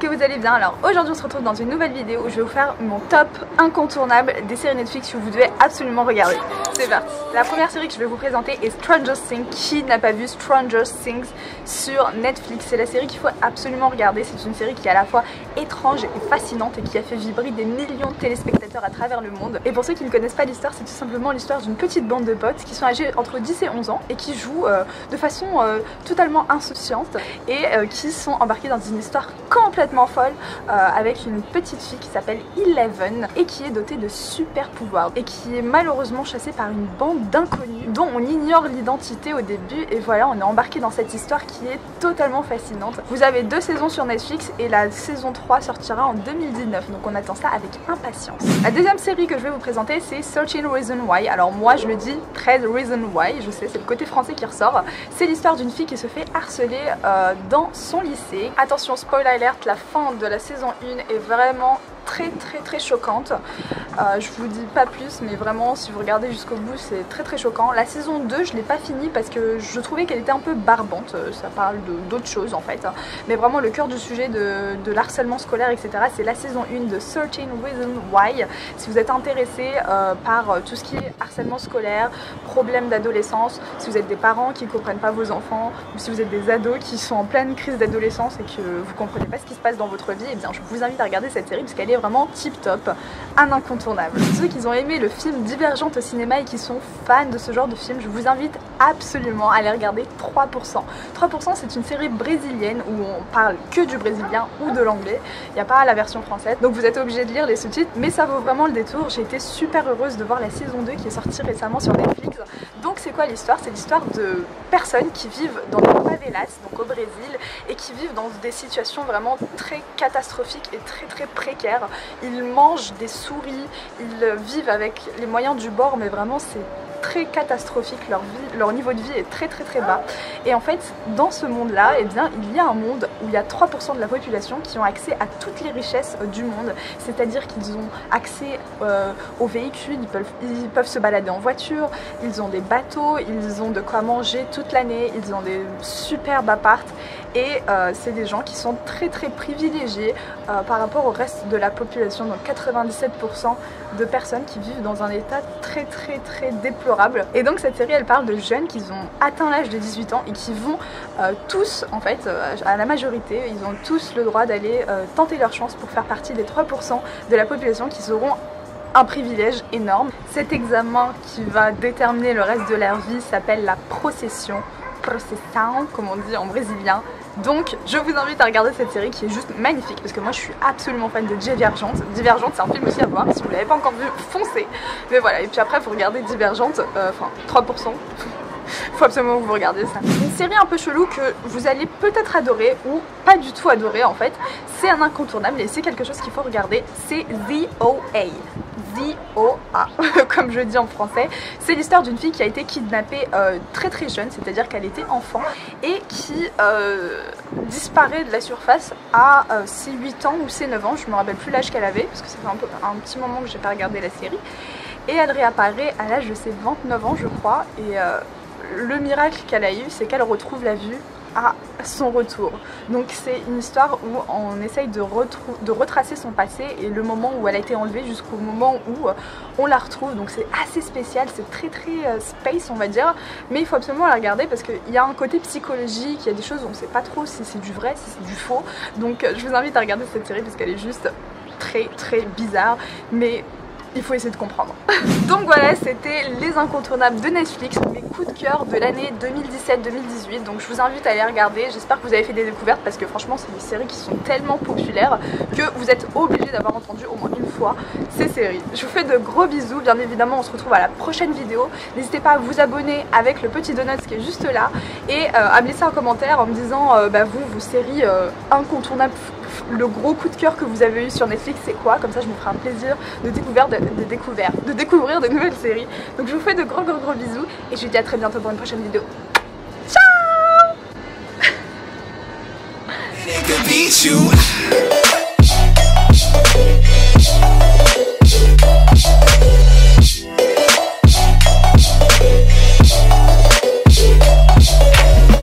que vous allez bien. Alors aujourd'hui on se retrouve dans une nouvelle vidéo où je vais vous faire mon top incontournable des séries Netflix que vous devez absolument regarder. C'est parti. La première série que je vais vous présenter est Stranger Things. Qui n'a pas vu Stranger Things sur Netflix? C'est la série qu'il faut absolument regarder. C'est une série qui est à la fois étrange et fascinante et qui a fait vibrer des millions de téléspectateurs à travers le monde. Et pour ceux qui ne connaissent pas l'histoire, c'est tout simplement l'histoire d'une petite bande de potes qui sont âgés entre 10 et 11 ans et qui jouent de façon totalement insouciante et qui sont embarqués dans une histoire complètement folle avec une petite fille qui s'appelle Eleven et qui est dotée de super pouvoirs et qui est malheureusement chassée par une bande d'inconnus dont on ignore l'identité au début. Et voilà, on est embarqué dans cette histoire qui est totalement fascinante. Vous avez 2 saisons sur Netflix et la saison 3 sortira en 2019, donc on attend ça avec impatience. La deuxième série que je vais vous présenter, c'est 13 Reasons Why. Alors moi je le dis 13 Reasons Why, je sais, c'est le côté français qui ressort. C'est l'histoire d'une fille qui se fait harceler dans son lycée. Attention, spoiler alert, la fin de la saison 1 est vraiment très choquante. Je vous dis pas plus, mais vraiment si vous regardez jusqu'au bout c'est très choquant. La saison 2 je l'ai pas finie parce que je trouvais qu'elle était un peu barbante. Ça parle d'autres choses en fait, mais vraiment le cœur du sujet de l'harcèlement scolaire etc, c'est la saison 1 de 13 Reasons Why. Si vous êtes intéressé par tout ce qui est harcèlement scolaire, problèmes d'adolescence, si vous êtes des parents qui ne comprennent pas vos enfants, ou si vous êtes des ados qui sont en pleine crise d'adolescence et que vous comprenez pas ce qui se passe dans votre vie, et bien je vous invite à regarder cette série parce qu'elle est vraiment tip top, un incontournable. Ceux qui ont aimé le film Divergente au cinéma et qui sont fans de ce genre de film, je vous invite absolument à aller regarder 3%. 3% c'est une série brésilienne où on parle que du brésilien ou de l'anglais, il n'y a pas la version française, donc vous êtes obligé de lire les sous-titres, mais ça vaut vraiment le détour. J'ai été super heureuse de voir la saison 2 qui est sortie récemment sur Netflix. Donc c'est quoi l'histoire? C'est l'histoire de personnes qui vivent dans des favelas, donc au Brésil, et qui vivent dans des situations vraiment très catastrophiques et très précaires. Ils mangent des souris, ils vivent avec les moyens du bord, mais vraiment c'est très catastrophique, leur niveau de vie est très bas. Et en fait dans ce monde là, eh bien il y a un monde où il y a 3% de la population qui ont accès à toutes les richesses du monde, c'est à dire qu'ils ont accès aux véhicules, ils peuvent se balader en voiture, ils ont des bateaux, ils ont de quoi manger toute l'année, ils ont des superbes apparts et c'est des gens qui sont très privilégiés par rapport au reste de la population. Donc 97% de personnes qui vivent dans un état très déplorable. Et donc cette série elle parle de jeunes qui ont atteint l'âge de 18 ans et qui vont tous en fait à la majorité, ils ont tous le droit d'aller tenter leur chance pour faire partie des 3% de la population qui seront un privilège énorme. Cet examen qui va déterminer le reste de leur vie s'appelle la procession, comme on dit en brésilien. Donc je vous invite à regarder cette série qui est juste magnifique parce que moi je suis absolument fan de Divergente. Divergente c'est un film aussi à voir, si vous l'avez pas encore vu, foncez. Mais voilà, et puis après vous regardez Divergente, enfin 3%. Faut absolument que vous regardiez ça. Une série un peu chelou que vous allez peut-être adorer ou pas du tout adorer en fait. C'est un incontournable et c'est quelque chose qu'il faut regarder. C'est The O.A. The O.A. comme je dis en français. C'est l'histoire d'une fille qui a été kidnappée très jeune, c'est-à-dire qu'elle était enfant et qui disparaît de la surface à ses 8 ans ou ses 9 ans. Je me rappelle plus l'âge qu'elle avait parce que ça fait un petit moment que j'ai pas regardé la série. Et elle réapparaît à l'âge de ses 29 ans je crois et le miracle qu'elle a eu, c'est qu'elle retrouve la vue à son retour. Donc c'est une histoire où on essaye de retracer son passé et le moment où elle a été enlevée jusqu'au moment où on la retrouve. Donc c'est assez spécial, c'est très space on va dire, mais il faut absolument la regarder parce qu'il y a un côté psychologique, il y a des choses où on ne sait pas trop si c'est du vrai, si c'est du faux. Donc je vous invite à regarder cette série parce qu'elle est juste très bizarre, mais il faut essayer de comprendre. Donc voilà, c'était les incontournables de Netflix, mes coups de cœur de l'année 2017-2018. Donc je vous invite à les regarder, j'espère que vous avez fait des découvertes parce que franchement c'est des séries qui sont tellement populaires que vous êtes obligés d'avoir entendu au moins une fois ces séries. Je vous fais de gros bisous, bien évidemment on se retrouve à la prochaine vidéo. N'hésitez pas à vous abonner avec le petit donut qui est juste là et à me laisser un commentaire en me disant vos séries incontournables, le gros coup de cœur que vous avez eu sur Netflix c'est quoi, comme ça je me ferai un plaisir de découvrir de nouvelles séries. Donc je vous fais de gros bisous et je vous dis à très bientôt pour une prochaine vidéo. Ciao.